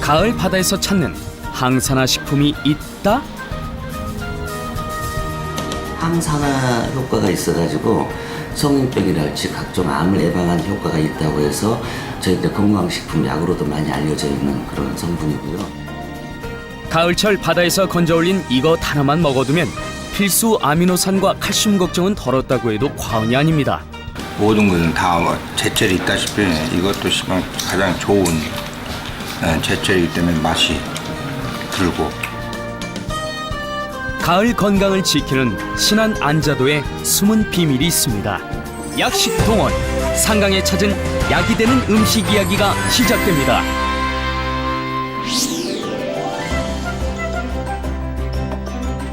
가을 바다에서 찾는 항산화 식품이 있다? 항산화 효과가 있어가지고 성인병이랄지 각종 암을 예방하는 효과가 있다고 해서 저희들 건강식품 약으로도 많이 알려져 있는 그런 성분이고요. 가을철 바다에서 건져올린 이것 하나만 먹어두면 필수 아미노산과 칼슘 걱정은 덜었다고 해도 과언이 아닙니다. 모든 것은 다 제철이 있다시피 이것도 가장 좋은 제철이기 때문에 맛이 들고. 가을 건강을 지키는 신안 안자도에 숨은 비밀이 있습니다. 약식동원, 상강에 찾은 약이 되는 음식 이야기가 시작됩니다.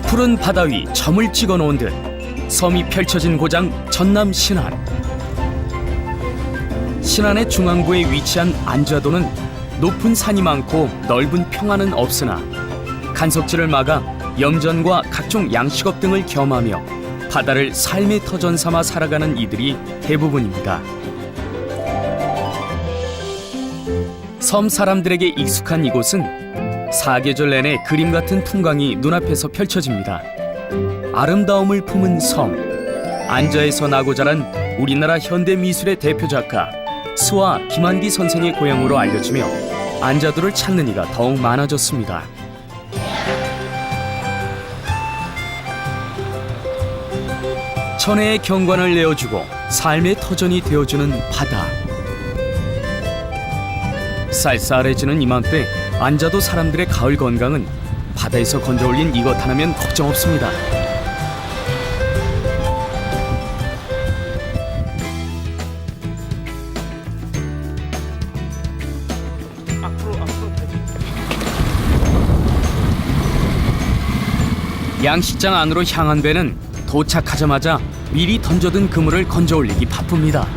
푸른 바다 위 점을 찍어 놓은 듯 섬이 펼쳐진 고장 전남 신안. 신안의 중앙부에 위치한 안자도는 높은 산이 많고 넓은 평화는 없으나 간석지를 막아 염전과 각종 양식업 등을 겸하며 바다를 삶의 터전 삼아 살아가는 이들이 대부분입니다. 섬 사람들에게 익숙한 이곳은 사계절 내내 그림 같은 풍광이 눈앞에서 펼쳐집니다. 아름다움을 품은 섬, 안자에서 나고 자란 우리나라 현대미술의 대표 작가 수아 김한기 선생의 고향으로 알려지며 안자도를 찾는 이가 더욱 많아졌습니다. 천혜의 경관을 내어주고 삶의 터전이 되어주는 바다. 쌀쌀해지는 이맘때 안자도 사람들의 가을 건강은 바다에서 건져올린 이것 하나면 걱정 없습니다. 양식장 안으로 향한 배는 도착하자마자 미리 던져둔 그물을 건져 올리기 바쁩니다.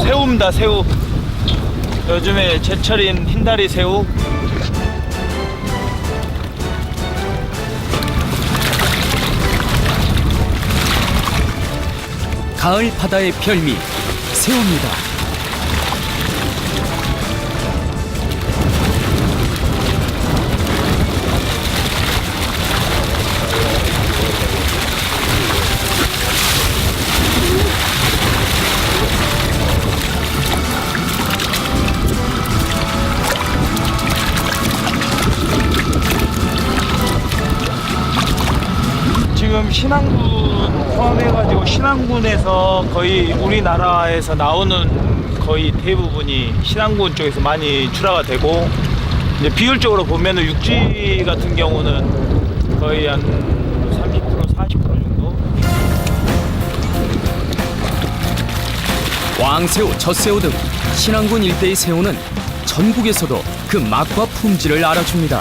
새우입니다, 새우. 요즘에 제철인 흰다리 새우. 가을 바다의 별미, 새우입니다. 지금 신안군 포함해가지고 신안군에서 거의 우리나라에서 나오는 거의 대부분이 신안군 쪽에서 많이 출하가 되고, 이제 비율적으로 보면은 육지 같은 경우는 거의 한 30%, 40% 정도. 왕새우, 젖새우 등 신안군 일대의 새우는 전국에서도 그 맛과 품질을 알아줍니다.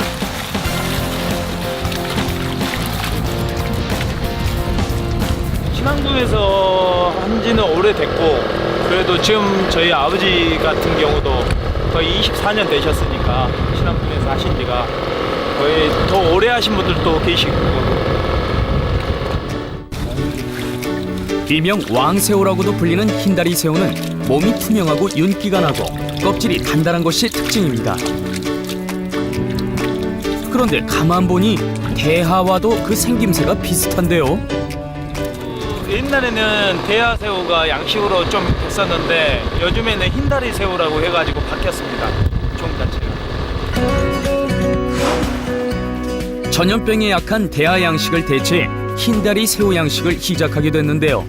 신안군에서 한지는 오래됐고, 그래도 지금 저희 아버지 같은 경우도 거의 24년 되셨으니까 신안군에서 하신 지가 거의 더 오래 하신 분들도 계시고. 일명 왕새우라고도 불리는 흰다리 새우는 몸이 투명하고 윤기가 나고 껍질이 단단한 것이 특징입니다. 그런데 가만 보니 대하와도 그 생김새가 비슷한데요. 옛날에는 대하새우가 양식으로 좀 했었는데 요즘에는 흰다리 새우라고 해가지고 바뀌었습니다. 종 자체가. 전염병에 약한 대하 양식을 대체해 흰다리 새우 양식을 시작하게 됐는데요.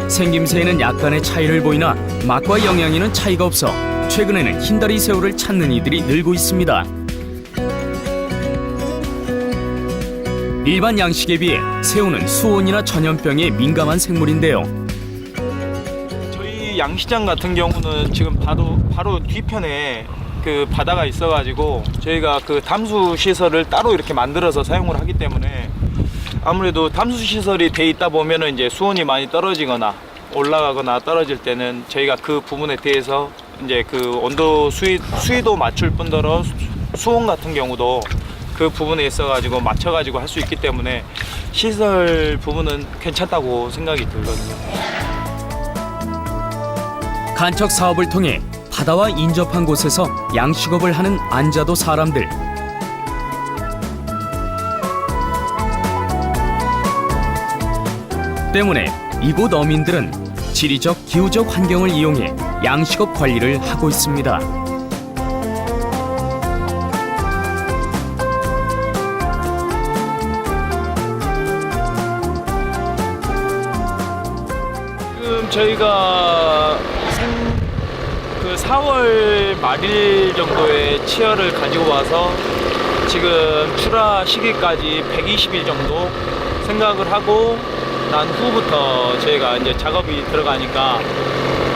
생김새에는 약간의 차이를 보이나 맛과 영양에는 차이가 없어 최근에는 흰다리 새우를 찾는 이들이 늘고 있습니다. 일반 양식에 비해 새우는 수온이나 전염병에 민감한 생물인데요. 저희 양식장 같은 경우는 지금 바로 뒤편에 그 바다가 있어가지고 저희가 그 담수 시설을 따로 이렇게 만들어서 사용을 하기 때문에 아무래도 담수 시설이 돼 있다 보면은 이제 수온이 많이 떨어지거나 올라가거나 떨어질 때는 저희가 그 부분에 대해서 이제 그 온도 수위도 맞출 뿐더러 수온 같은 경우도 그 부분에 있어가지고 맞춰가지고 할 수 있기 때문에 시설 부분은 괜찮다고 생각이 들거든요. 간척 사업을 통해 바다와 인접한 곳에서 양식업을 하는 안자도 사람들. 때문에 이곳 어민들은 지리적 기후적 환경을 이용해 양식업 관리를 하고 있습니다. 지금 저희가 그 4월 말일 정도에 치어를 가지고 와서 지금 출하 시기까지 120일 정도 생각을 하고 난 후부터 저희가 이제 작업이 들어가니까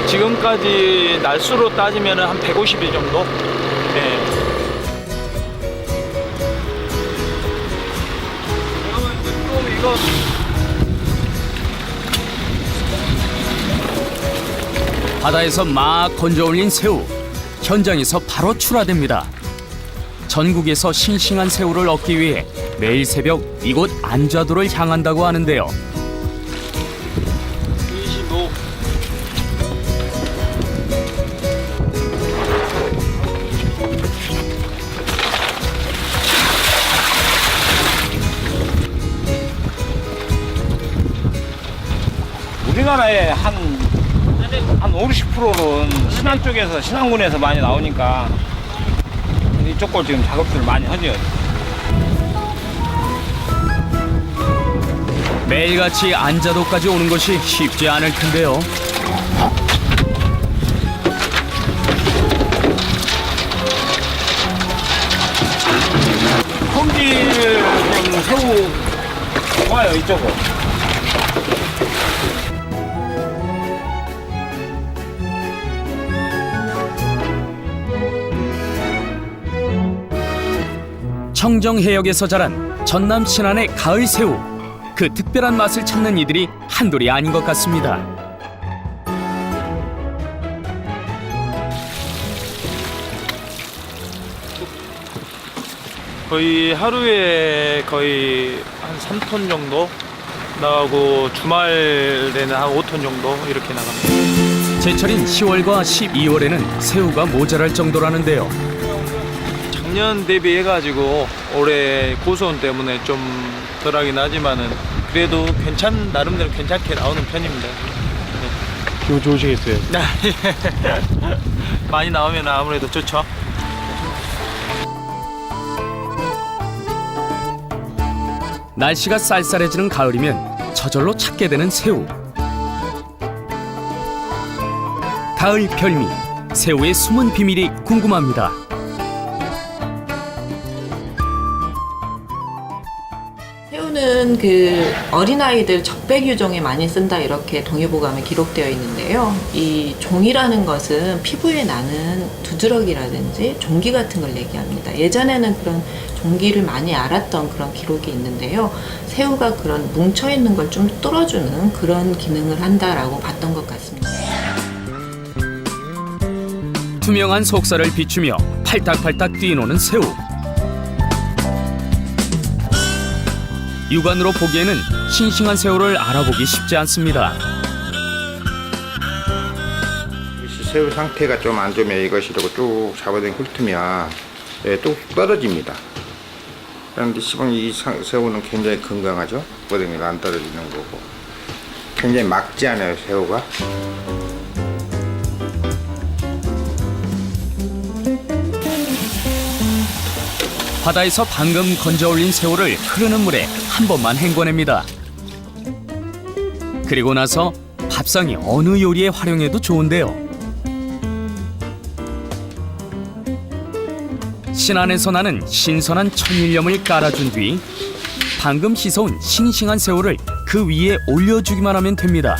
지금까지 날수로 따지면 한 150일 정도? 네. 그러면 또 이거 바다에서 막 건져 올린 새우, 현장에서 바로 출하됩니다. 전국에서 싱싱한 새우를 얻기 위해 매일 새벽 이곳 안자도를 향한다고 하는데요. 25. 우리나라에 한 50%는 신안 쪽에서 신안군에서 많이 나오니까 이쪽 걸 지금 작업들을 많이 하죠. 매일같이 안자도까지 오는 것이 쉽지 않을 텐데요. 품질 좀 새우 좋아요, 이쪽은. 청정 해역에서 자란 전남 신안의 가을 새우. 그 특별한 맛을 찾는 이들이 한둘이 아닌 것 같습니다. 거의 하루에 거의 한 3톤 정도 나가고 주말에는 한 5톤 정도 이렇게 나갑니다. 제철인 10월과 12월에는 새우가 모자랄 정도라는데요. 작년 대비해가지고 올해 고수온 때문에 좀 덜하긴 하지만은 그래도 나름대로 괜찮게 나오는 편입니다. 기분 좋으시겠어요? 많이 나오면 아무래도 좋죠. 날씨가 쌀쌀해지는 가을이면 저절로 찾게 되는 새우. 가을 별미, 새우의 숨은 비밀이 궁금합니다. 새우는 그 어린아이들 적백 유종에 많이 쓴다 이렇게 동의보감에 기록되어 있는데요. 이 종이라는 것은 피부에 나는 두드러기라든지 종기 같은 걸 얘기합니다. 예전에는 그런 종기를 많이 알았던 그런 기록이 있는데요. 새우가 그런 뭉쳐있는 걸 좀 뚫어주는 그런 기능을 한다라고 봤던 것 같습니다. 투명한 속살을 비추며 팔딱팔딱 뛰노는 새우. 육안으로 보기에는 싱싱한 새우를 알아보기 쉽지 않습니다. 새우 상태가 좀 안 좋으면 이것이라고 쭉 잡아당 훑으면 뚝 떨어집니다. 그런데 시방 이 새우는 굉장히 건강하죠. 고등이도 안 떨어지는 거고 굉장히 막지 않아요, 새우가. 바다에서 방금 건져 올린 새우를 흐르는 물에 한 번만 헹궈냅니다. 그리고 나서 밥상이 어느 요리에 활용해도 좋은데요. 신안에서 나는 신선한 천일염을 깔아준 뒤 방금 씻어온 싱싱한 새우를 그 위에 올려주기만 하면 됩니다.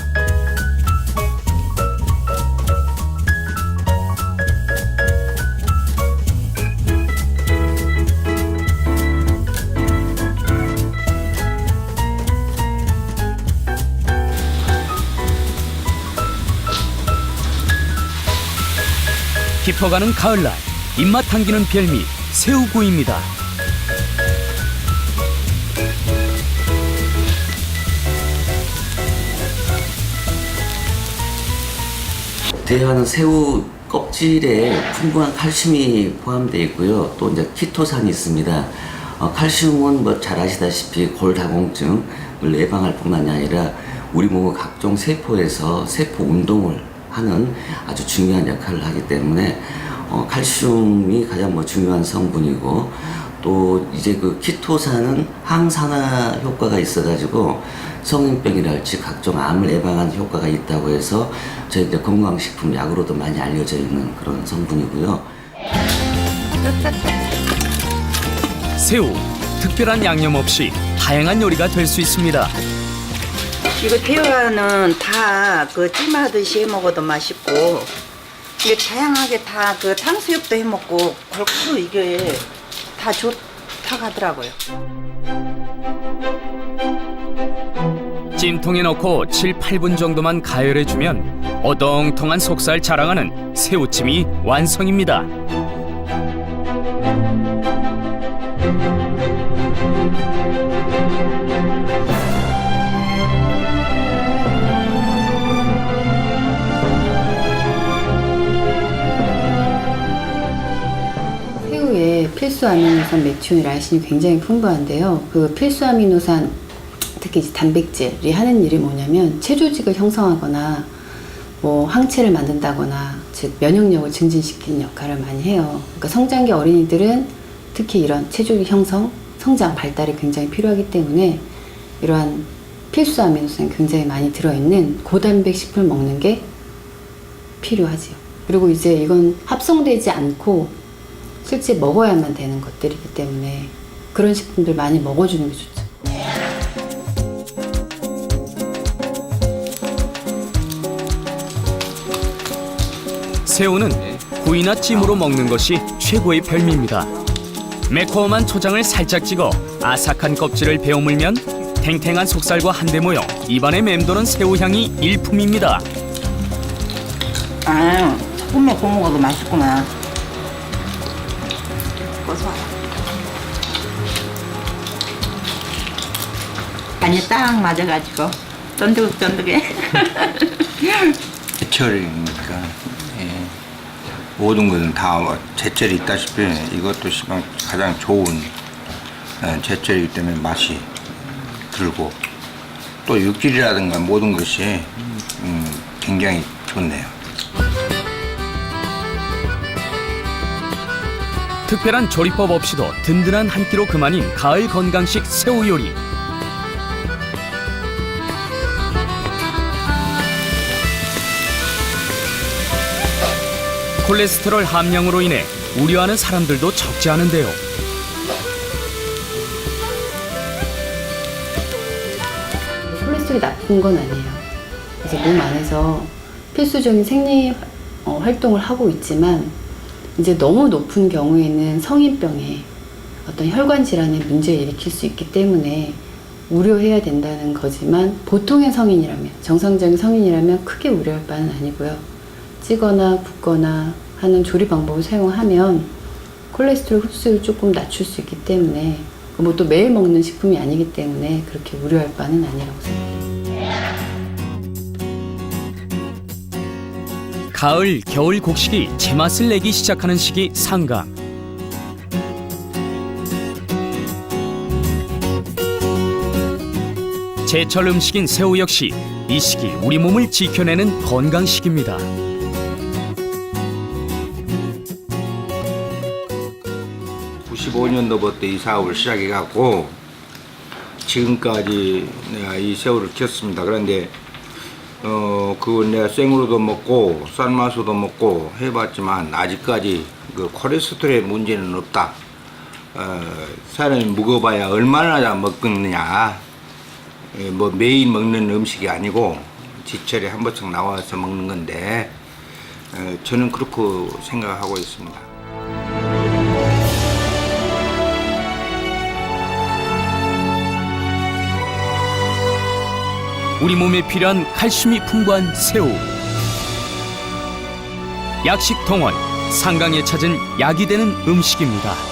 깊어가는 가을날 입맛 당기는 별미 새우구이입니다. 대하는 새우 껍질에 풍부한 칼슘이 포함되어 있고요. 또 이제 키토산이 있습니다. 칼슘은 뭐 잘 아시다시피 골다공증을 예방할 뿐만이 아니라 우리 몸의 각종 세포에서 세포 운동을 하는 아주 중요한 역할을 하기 때문에 칼슘이 가장 뭐 중요한 성분이고, 또 이제 그 키토산은 항산화 효과가 있어가지고 성인병이랄지 각종 암을 예방하는 효과가 있다고 해서 저희 이제 건강식품 약으로도 많이 알려져 있는 그런 성분이고요. 새우, 특별한 양념 없이 다양한 요리가 될 수 있습니다. 이거 대화는 다 그 찜하듯이 해 먹어도 맛있고, 이게 다양하게 다 그 탕수육도 해 먹고 골고루 이게 다 좋다고 하더라고요. 찜통에 넣고 7, 8분 정도만 가열해주면 어동통한 속살 자랑하는 새우찜이 완성입니다. 새우에 필수 아미노산 메티온이 라이신이 굉장히 풍부한데요. 그 필수 아미노산, 특히 이제 단백질이 하는 일이 뭐냐면 체조직을 형성하거나 뭐 항체를 만든다거나, 즉 면역력을 증진시키는 역할을 많이 해요. 그러니까 성장기 어린이들은 특히 이런 체조직 형성, 성장, 발달이 굉장히 필요하기 때문에 이러한 필수 아미노산이 굉장히 많이 들어있는 고단백 식품을 먹는 게 필요하지요. 그리고 이제 이건 합성되지 않고 실제 먹어야만 되는 것들이기 때문에 그런 식품들 많이 먹어주는 게 좋죠. 새우는 구이나 찜으로 먹는 것이 최고의 별미입니다. 매콤한 초장을 살짝 찍어 아삭한 껍질을 베어물면 탱탱한 속살과 한데 모여 입안에 맴도는 새우향이 일품입니다. 아, 소금에 구워 먹어도 맛있구나. 고소하다. 간이 딱 맞아가지고 쫀득쫀득해. 제철이니까 모든 것은 다 제철이 있다시피 이것도 가장 좋은 제철이기 때문에 맛이 들고, 또 육질이라든가 모든 것이 굉장히 좋네요. 특별한 조리법 없이도 든든한 한 끼로 그만인 가을 건강식 새우 요리. 콜레스테롤 함량으로 인해 우려하는 사람들도 적지 않은데요. 콜레스테롤이 나쁜 건 아니에요. 이제 몸 안에서 필수적인 생리 활동을 하고 있지만, 이제 너무 높은 경우에는 성인병에 어떤 혈관 질환에 문제를 일으킬 수 있기 때문에 우려해야 된다는 거지만, 보통의 성인이라면, 정상적인 성인이라면 크게 우려할 바는 아니고요. 찌거나 붓거나 하는 조리 방법을 사용하면 콜레스테롤 흡수를 조금 낮출 수 있기 때문에, 뭐 또 매일 먹는 식품이 아니기 때문에 그렇게 우려할 바는 아니라고 생각해요. 가을, 겨울 곡식이 제맛을 내기 시작하는 시기 상감. 제철 음식인 새우 역시 이 시기 우리 몸을 지켜내는 건강식입니다. (95년도부터) 이 사업을 시작해갖고 지금까지 내가 이 새우를 키웠습니다. 그런데 그건 내가 생으로도 먹고 삶아서도 먹고 해봤지만 아직까지 그 콜레스테롤의 문제는 없다. 사람이 먹어봐야 얼마나 먹겠느냐. 뭐 매일 먹는 음식이 아니고 지철에 한 번씩 나와서 먹는 건데 저는 그렇게 생각하고 있습니다. 우리 몸에 필요한 칼슘이 풍부한 새우. 약식 동원 상강에 찾은 약이 되는 음식입니다.